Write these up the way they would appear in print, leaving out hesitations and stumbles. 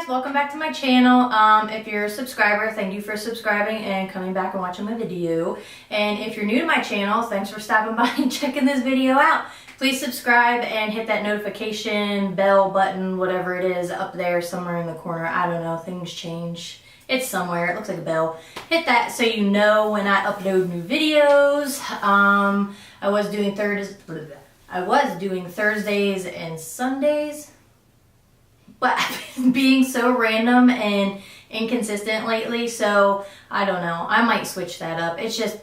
guys, welcome back to my channel. If you're a subscriber, thank you for subscribing and coming back and watching my video. And if you're new to my channel, thanks for stopping by and checking this video out. Please subscribe and hit that notification bell button, whatever it is, up there somewhere in the corner. I don't know, things change. It's somewhere, it looks like a bell. Hit that so you know when I upload new videos. I was doing Thursdays and Sundays, but I've been being so random and inconsistent lately, so I don't know. I might switch that up. It's just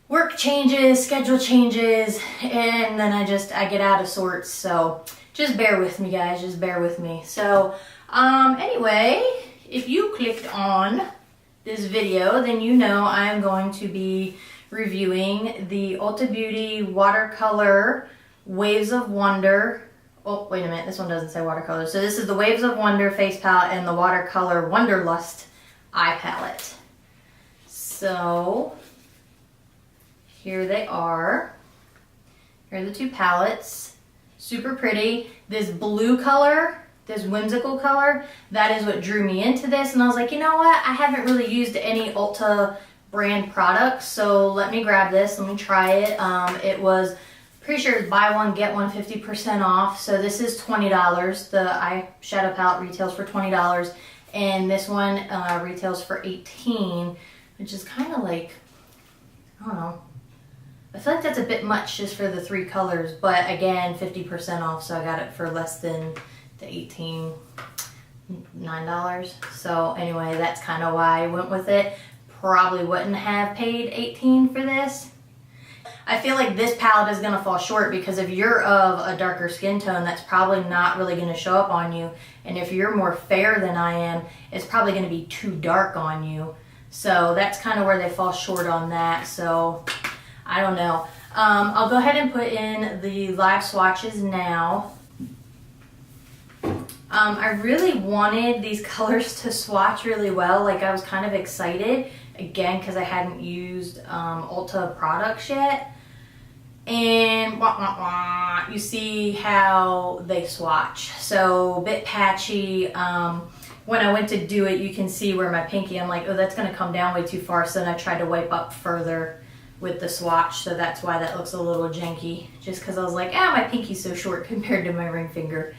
work changes, schedule changes, and then I get out of sorts, so just bear with me, guys. Just bear with me. So, anyway, if you clicked on this video, then you know I'm going to be reviewing the Ulta Beauty Watercolor Waves of Wonder. Oh, wait a minute, this one doesn't say watercolor. So this is the Waves of Wonder face palette and the Watercolor Wanderlust eye palette. So here they are. Here are the two palettes. Super pretty. This blue color, this whimsical color, that is what drew me into this. And I was like, you know what? I haven't really used any Ulta brand products, so let me grab this. Let me try it. It was pretty sure it's buy one, get one 50% off. So this is $20. The eyeshadow palette retails for $20. And this one retails for $18, which is kind of like, I don't know. I feel like that's a bit much just for the three colors. But again, 50% off, so I got it for less than the $9. So anyway, that's kind of why I went with it. Probably wouldn't have paid $18 for this. I feel like this palette is going to fall short because if you're of a darker skin tone, that's probably not really going to show up on you. And if you're more fair than I am, it's probably going to be too dark on you. So that's kind of where they fall short on that. So I don't know. I'll go ahead and put in the live swatches now. I really wanted these colors to swatch really well. Like, I was kind of excited, again, because I hadn't used Ulta products yet. And you see how they swatch. So a bit patchy. When I went to do it, you can see where my pinky, I'm like, oh, that's going to come down way too far. So then I tried to wipe up further with the swatch. So that's why that looks a little janky. Just because I was like, my pinky's so short compared to my ring finger.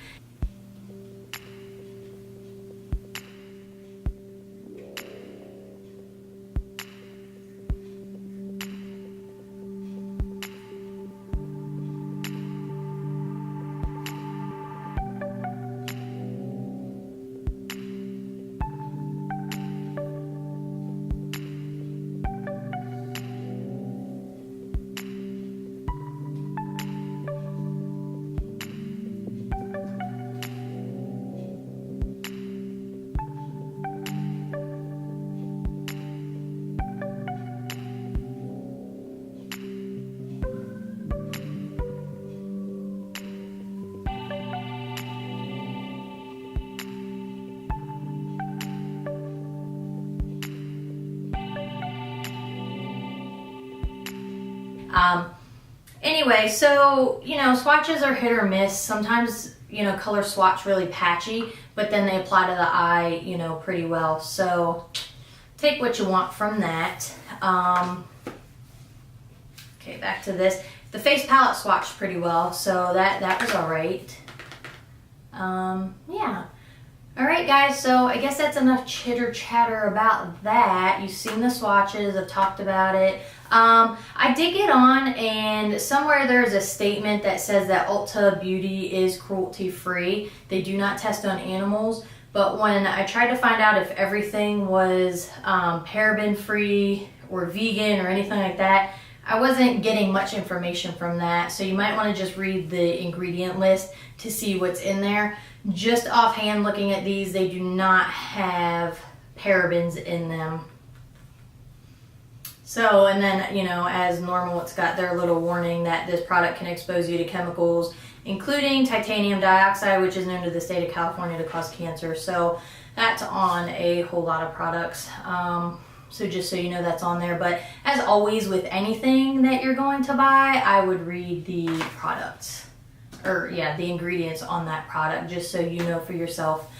Anyway, so, you know, swatches are hit or miss. Sometimes, you know, colors swatch really patchy, but then they apply to the eye, you know, pretty well. So take what you want from that. Okay, back to this. The face palette swatched pretty well, so that was all right. Yeah. All right, guys, so I guess that's enough chitter chatter about that. You've seen the swatches, I've talked about it. I did get on, and somewhere there's a statement that says that Ulta Beauty is cruelty-free. They do not test on animals, but when I tried to find out if everything was paraben-free or vegan or anything like that, I wasn't getting much information from that, so you might want to just read the ingredient list to see what's in there. Just offhand looking at these, they do not have parabens in them. So, and then, you know, as normal, it's got their little warning that this product can expose you to chemicals, including titanium dioxide, which is known to the state of California to cause cancer. So that's on a whole lot of products. So just so you know, that's on there. But as always with anything that you're going to buy, I would read the products. or yeah, the ingredients on that product, just so you know for yourself.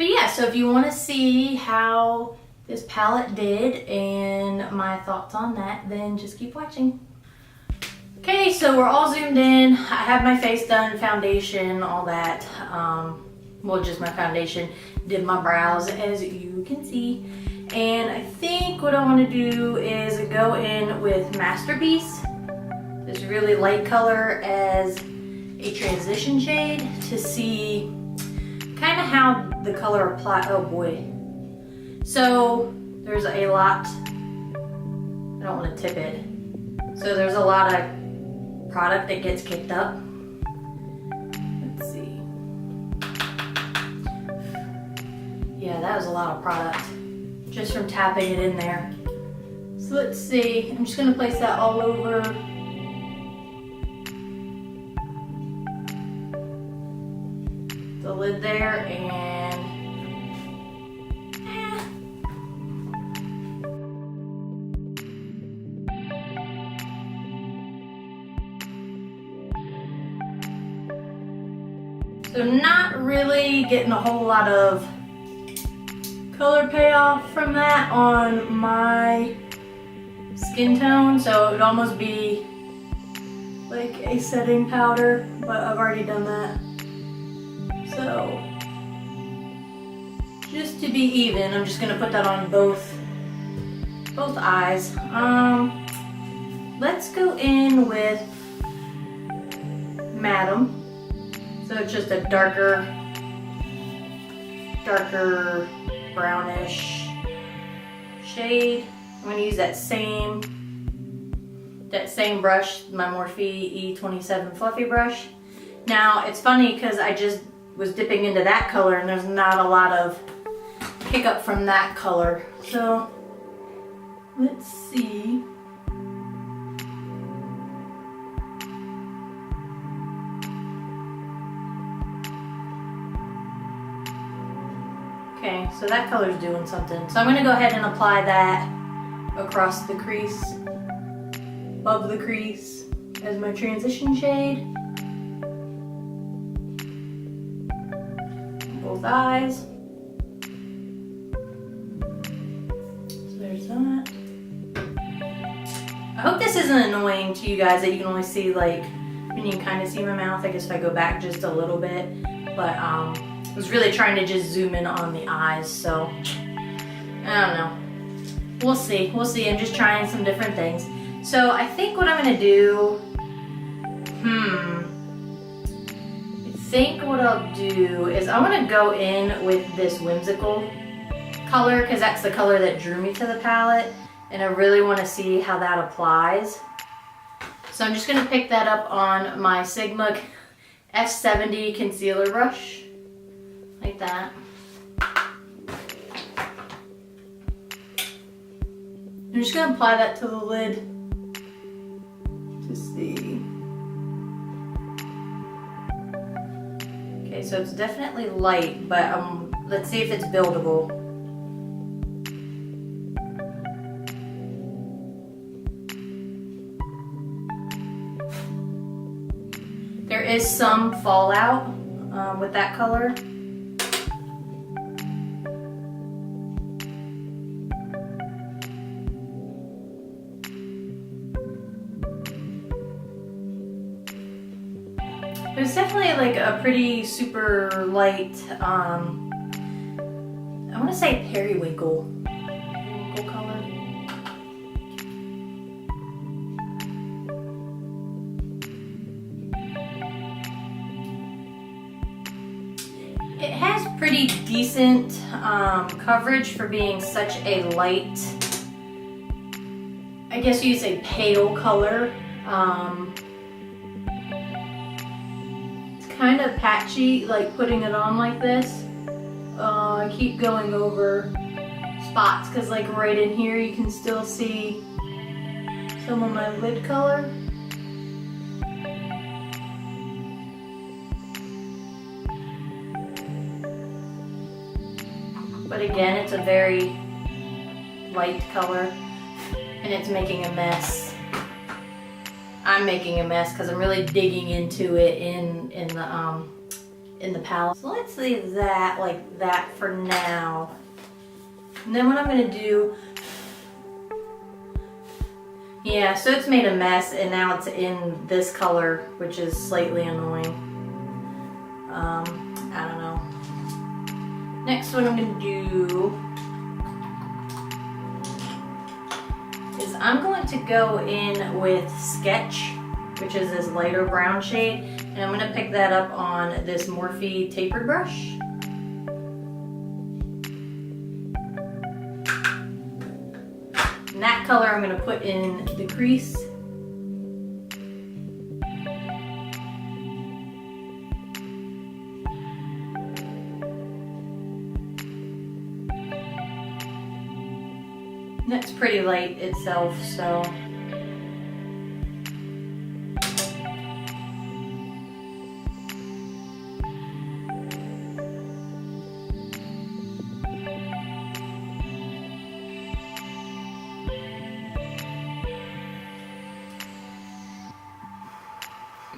But yeah, so if you want to see how this palette did and my thoughts on that, then just keep watching. Okay, so we're all zoomed in. I have my face done, foundation, all that. Well, just my foundation. Did my brows, as you can see. And I think what I want to do is go in with Masterpiece, this really light color, as a transition shade to see kind of how the color apply. Oh boy. So there's a lot, I don't want to tip it. So there's a lot of product that gets kicked up. Let's see. Yeah, that was a lot of product just from tapping it in there. So let's see, I'm just gonna place that all over. The lid there, and so not really getting a whole lot of color payoff from that on my skin tone, so it would almost be like a setting powder, but I've already done that. So just to be even, I'm just gonna put that on both eyes. Let's go in with Madam. So it's just a darker brownish shade. I'm going to use that same brush, my Morphe E27 fluffy brush. Now it's funny because I just was dipping into that color and there's not a lot of pickup from that color. So let's see. Okay, so that color's doing something. So I'm gonna go ahead and apply that across the crease, above the crease, as my transition shade. Both eyes. So there's that. I hope this isn't annoying to you guys that you can only see, like, when you can kind of see my mouth. I guess if I go back just a little bit, but I was really trying to just zoom in on the eyes, so I don't know. We'll see. We'll see. I'm just trying some different things. So I think what I'm gonna do, I think what I'll do is I want to go in with this whimsical color because that's the color that drew me to the palette, and I really want to see how that applies. So I'm just gonna pick that up on my Sigma F70 concealer brush. Like that. I'm just going to apply that to the lid to see. Okay, so it's definitely light, but let's see if it's buildable. There is some fallout with that color. It's definitely like a pretty super light, I want to say periwinkle color. It has pretty decent coverage for being such a light, I guess you'd say pale color. Kind of patchy, like putting it on like this. I keep going over spots because like right in here you can still see some of my lid color. But again, it's a very light color and it's making a mess. I'm making a mess because I'm really digging into it in in the palette. So let's leave that like that for now. And then what I'm gonna do, yeah, so it's made a mess and now it's in this color, which is slightly annoying. I don't know. Next, what I'm gonna do is I'm going to go in with Sketch, which is this lighter brown shade, and I'm gonna pick that up on this Morphe tapered brush. And that color I'm gonna put in the crease. That's pretty light itself, so.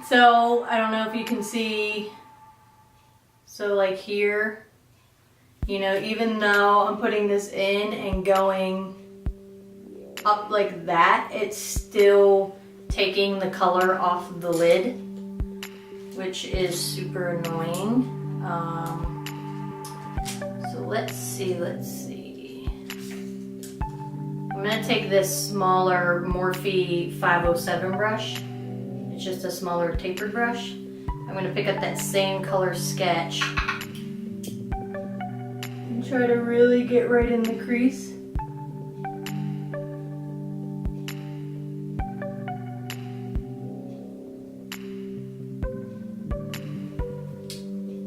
So, I don't know if you can see, so like here, you know, even though I'm putting this in and going up like that, it's still taking the color off the lid, which is super annoying. So let's see. I'm gonna take this smaller Morphe 507 brush. It's just a smaller tapered brush. I'm gonna pick up that same color Sketch and try to really get right in the crease.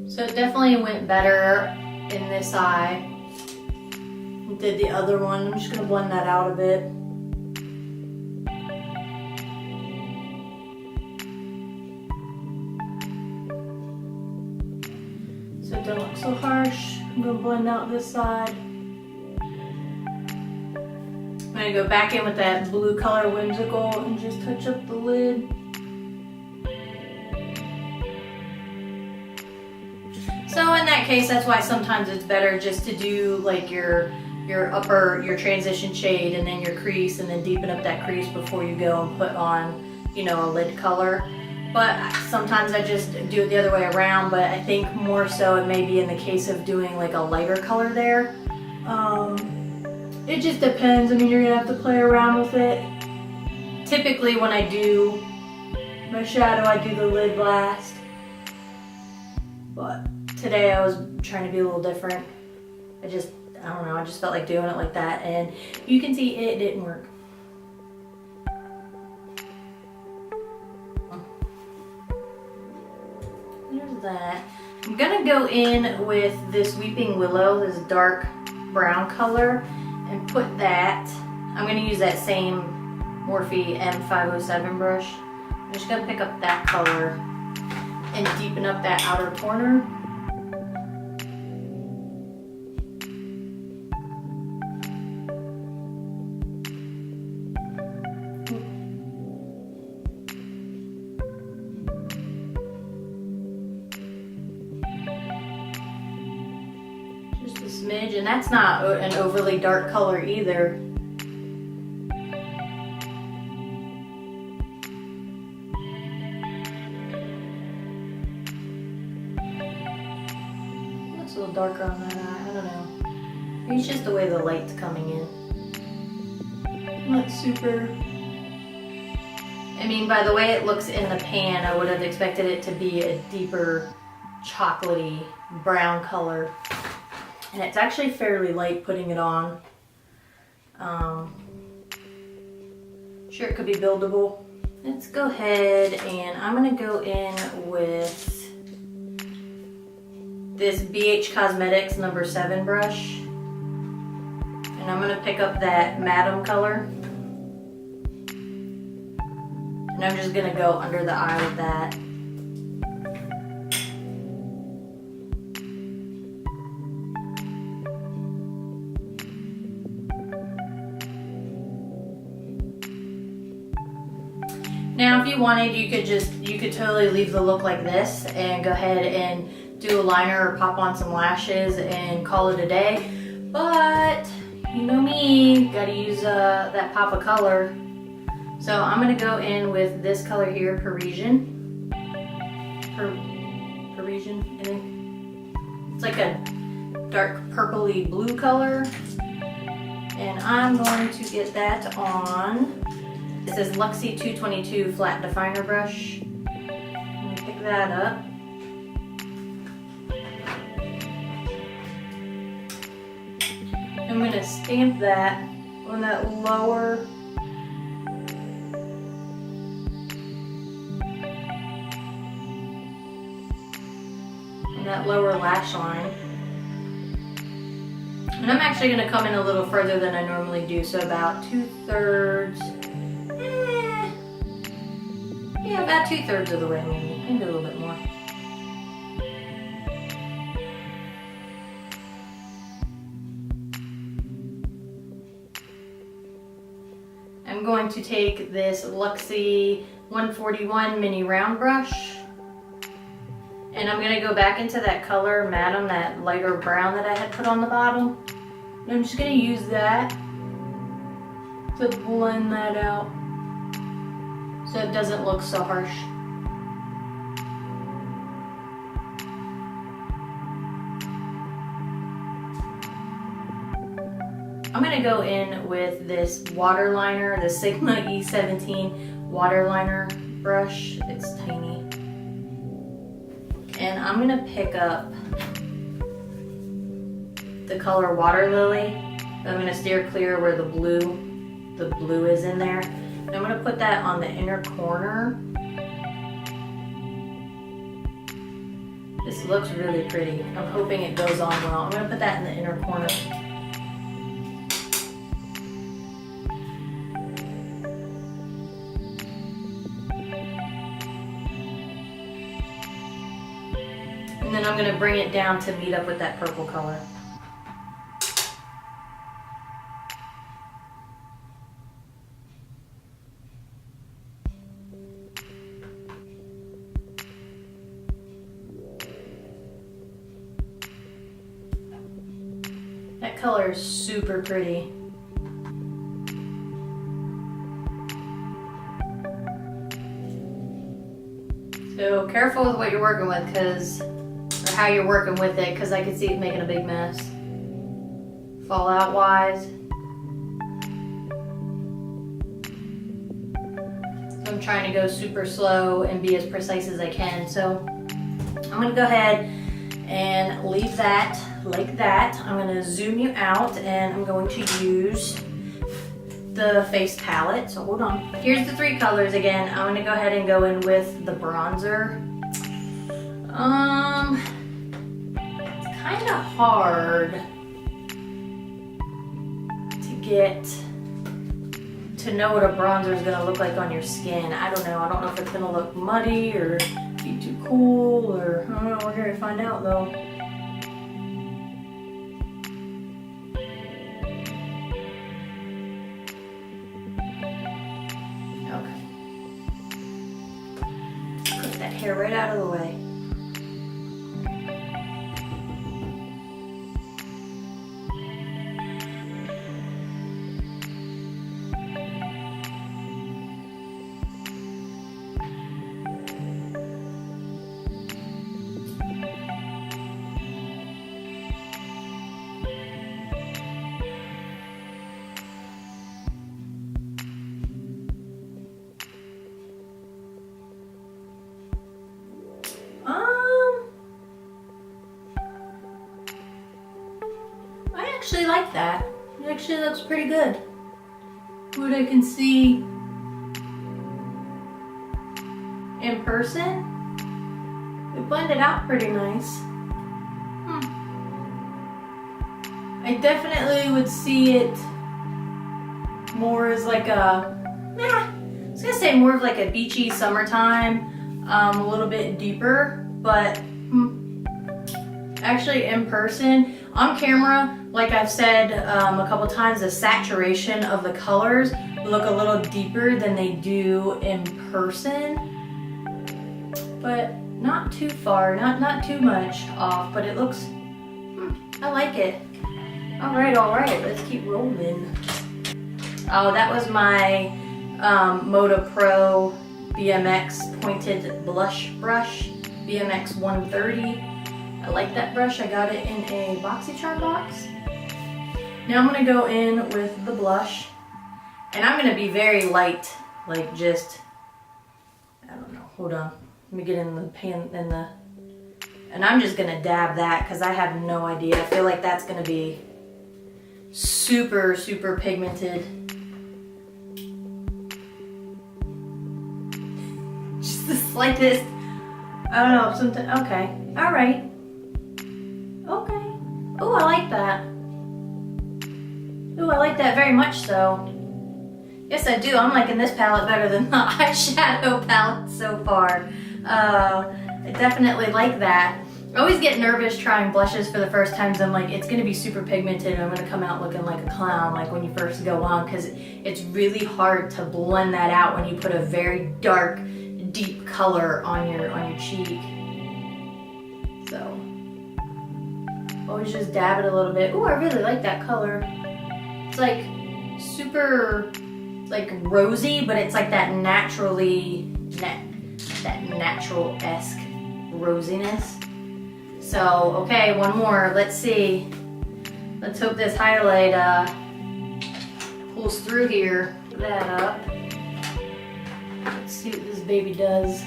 So it definitely went better in this eye. Did the other one. I'm just gonna blend that out a bit. So it doesn't look so harsh. I'm gonna blend out this side. I'm gonna go back in with that blue color Whimsical and just touch up the lid. So in that case, that's why sometimes it's better just to do like your transition shade and then your crease, and then deepen up that crease before you go and put on, you know, a lid color. But sometimes I just do it the other way around, but I think more so it may be in the case of doing like a lighter color there. It just depends. I mean, you're gonna have to play around with it. Typically when I do my shadow, I do the lid last. But today I was trying to be a little different. I don't know, I just felt like doing it like that, and you can see it didn't work. There's that. I'm gonna go in with this Weeping Willow, this dark brown color, and put that. I'm gonna use that same Morphe M507 brush. I'm just gonna pick up that color and deepen up that outer corner. Just a smidge, and that's not an overly dark color either. Looks a little darker on that eye, I don't know. Maybe it's just the way the light's coming in. Not super. I mean, by the way it looks in the pan, I would have expected it to be a deeper chocolatey brown color. And it's actually fairly light putting it on. Sure, it could be buildable. Let's go ahead and I'm gonna go in with this BH Cosmetics number 7 brush. And I'm gonna pick up that Madam color. And I'm just gonna go under the eye with that. Now if you wanted, you could totally leave the look like this and go ahead and do a liner or pop on some lashes and call it a day. But you know me, gotta use that pop of color. So I'm gonna go in with this color here, Parisian. Parisian, I think. It's like a dark purpley blue color. And I'm going to get that on. It says Luxie 222 flat definer brush. I'm gonna pick that up. I'm gonna stamp that on that lower lash line. And I'm actually going to come in a little further than I normally do, so about 2/3, yeah, about 2/3 of the way, maybe a little bit more. I'm going to take this Luxie 141 mini round brush, and I'm going to go back into that color, Madam, that lighter brown that I had put on the bottom. And I'm just going to use that to blend that out so it doesn't look so harsh. I'm going to go in with this water liner, the Sigma E17 water liner brush. It's tiny. And I'm gonna pick up the color Water Lily. I'm gonna steer clear where the blue is in there. And I'm gonna put that on the inner corner. This looks really pretty. I'm hoping it goes on well. I'm gonna put that in the inner corner. And then I'm going to bring it down to meet up with that purple color. That color is super pretty. So careful with what you're working with, or how you're working with it, because I could see it making a big mess. Fallout wise. So I'm trying to go super slow and be as precise as I can. So I'm going to go ahead and leave that like that. I'm going to zoom you out, and I'm going to use the face palette. So hold on. Here's the 3 colors again. I'm going to go ahead and go in with the bronzer. It's kind of hard to get to know what a bronzer is going to look like on your skin. I don't know. I don't know if it's going to look muddy or be too cool, or I don't know. We're going to find out though. Okay. Put that hair right out of the way. I actually like that. It actually looks pretty good. What I can see in person, it blended out pretty nice. I definitely would see it more as like a, I was gonna say more of like a beachy summertime, a little bit deeper, but actually in person, on camera, like I've said a couple times, the saturation of the colors look a little deeper than they do in person. But not too far, not too much off, but it looks, I like it. All right, let's keep rolling. Oh, that was my Moda Pro BMX pointed blush brush, BMX 130. I like that brush. I got it in a BoxyCharm box. Now I'm gonna go in with the blush, and I'm gonna be very light, like just, I don't know, hold on. Let me get in the pan, and I'm just gonna dab that because I have no idea. I feel like that's gonna be super, super pigmented. Just the slightest, I don't know, something, okay, all right. Okay, oh, I like that. Oh, I like that very much so. Yes, I do. I'm liking this palette better than the eyeshadow palette so far. I definitely like that. I always get nervous trying blushes for the first times. I'm like, it's gonna be super pigmented and I'm gonna come out looking like a clown, like when you first go on, because it's really hard to blend that out when you put a very dark, deep color on your cheek. So, always just dab it a little bit. Ooh, I really like that color. It's like super, like rosy, but it's like that that natural-esque rosiness. So, okay, one more. Let's see. Let's hope this highlight pulls through here. Put that up. Let's see what this baby does.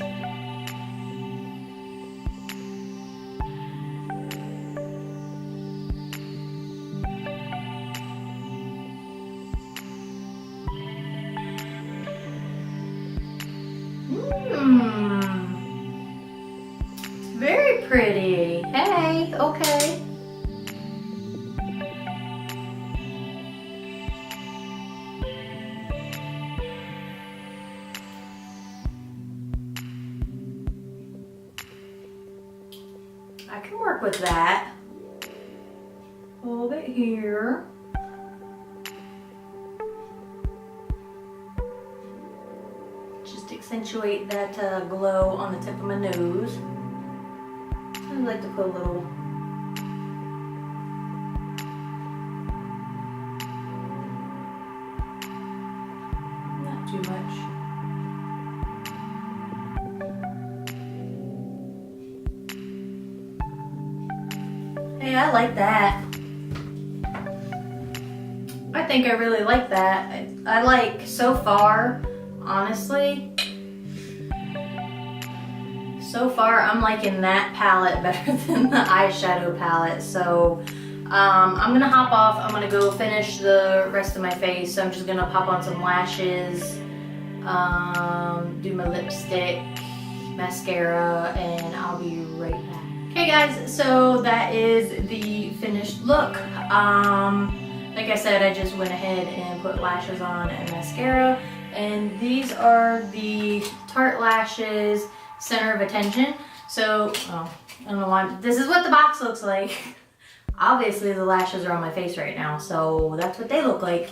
Very pretty. Hey, okay. I can work with that. Hold it here. Just accentuate that glow on the tip of my nose. I like to put a little. Not too much. Hey, I like that. I think I really like that. I like, so far, honestly, so far I'm liking that palette better than the eyeshadow palette. So I'm gonna hop off. I'm gonna go finish the rest of my face. So I'm just gonna pop on some lashes, do my lipstick, mascara, and I'll be right back. Okay guys, so that is the finished look. Like I said, I just went ahead and put lashes on and mascara, and these are the Tarte lashes, Center of Attention. So, oh, I don't know why, this is what the box looks like. Obviously the lashes are on my face right now, so that's what they look like.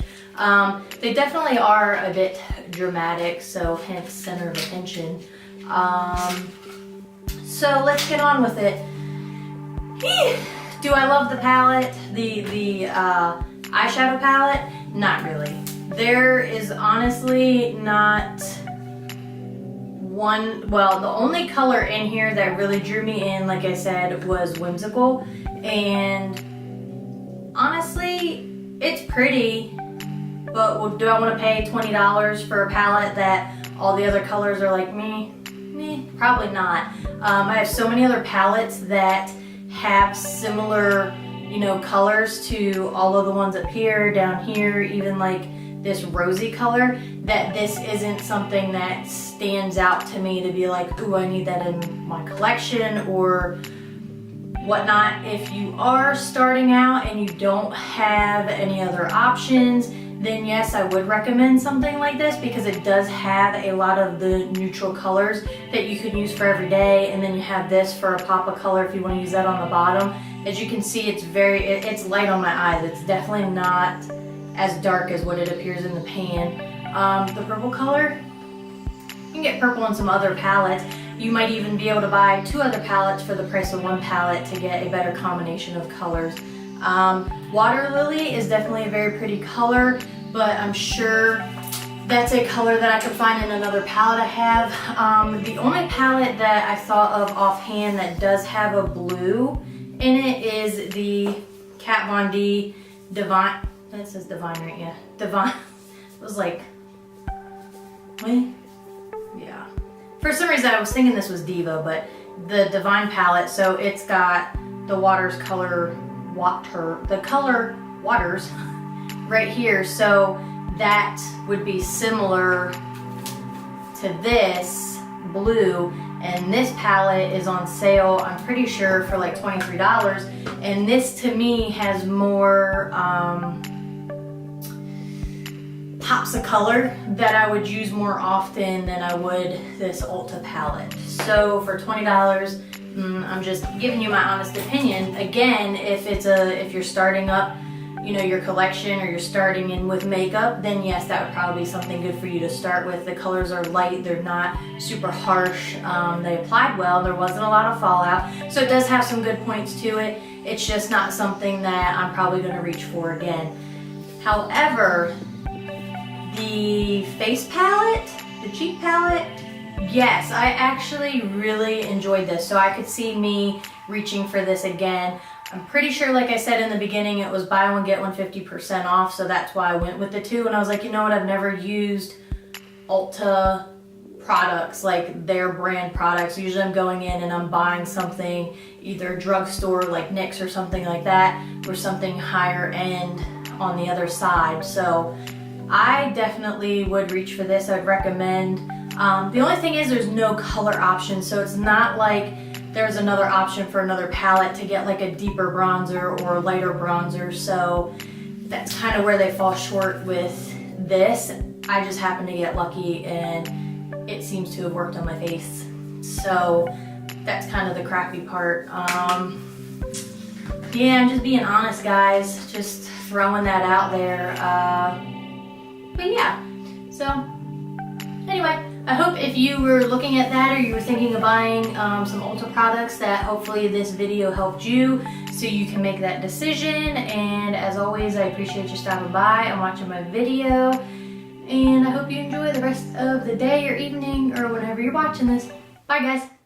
They definitely are a bit dramatic, so hence Center of Attention. So let's get on with it. Do I love the palette, the eyeshadow palette? Not really. There is honestly not one, well, the only color in here that really drew me in, like I said, was Whimsical. And honestly, it's pretty, but do I want to pay $20 for a palette that all the other colors are like me? Probably not. I have so many other palettes that have similar, you know, colors to all of the ones up here, down here, even like this rosy color, that this isn't something that stands out to me to be like, ooh, I need that in my collection or whatnot. If you are starting out and you don't have any other options, then yes, I would recommend something like this because it does have a lot of the neutral colors that you could use for every day, and then you have this for a pop of color if you want to use that on the bottom. As you can see, it's light on my eyes. It's definitely not as dark as what it appears in the pan. The purple color, you can get purple in some other palettes. you might even be able to buy 2 other palettes for the price of 1 palette to get a better combination of colors. Water Lily is definitely a very pretty color, but I'm sure that's a color that I could find in another palette I have. The only palette that I thought of offhand that does have a blue in it is the Kat Von D Divine. That says Divine right? Yeah. Divine. It was like, what? Yeah. For some reason I was thinking this was Diva, but the Divine palette, so it's got the the color Waters right here, so that would be similar to this blue, and this palette is on sale, I'm pretty sure, for like $23, and this to me has more pops of color that I would use more often than I would this Ulta palette. So for $20, I'm just giving you my honest opinion. Again, if you're starting up, you know, your collection, or you're starting in with makeup, then yes, that would probably be something good for you to start with. The colors are light, they're not super harsh, they applied well, there wasn't a lot of fallout, so it does have some good points to it. It's just not something that I'm probably going to reach for again. However, the face palette, the cheek palette, yes, I actually really enjoyed this, so I could see me reaching for this again. I'm pretty sure, like I said in the beginning, it was buy one get one 50% off, so that's why I went with the 2. And I was like, you know what, I've never used Ulta products, like their brand products. Usually I'm going in and I'm buying something, either drugstore like NYX or something like that, or something higher end on the other side. So I definitely would reach for this. I'd recommend. The only thing is there's no color option, so it's not like there's another option for another palette to get like a deeper bronzer or a lighter bronzer, so that's kind of where they fall short with this. I just happened to get lucky and it seems to have worked on my face, so that's kind of the crappy part. Yeah, I'm just being honest, guys, just throwing that out there. But yeah, so anyway, I hope if you were looking at that, or you were thinking of buying some Ulta products, that hopefully this video helped you so you can make that decision. And as always, I appreciate you stopping by and watching my video. And I hope you enjoy the rest of the day or evening or whenever you're watching this. Bye, guys.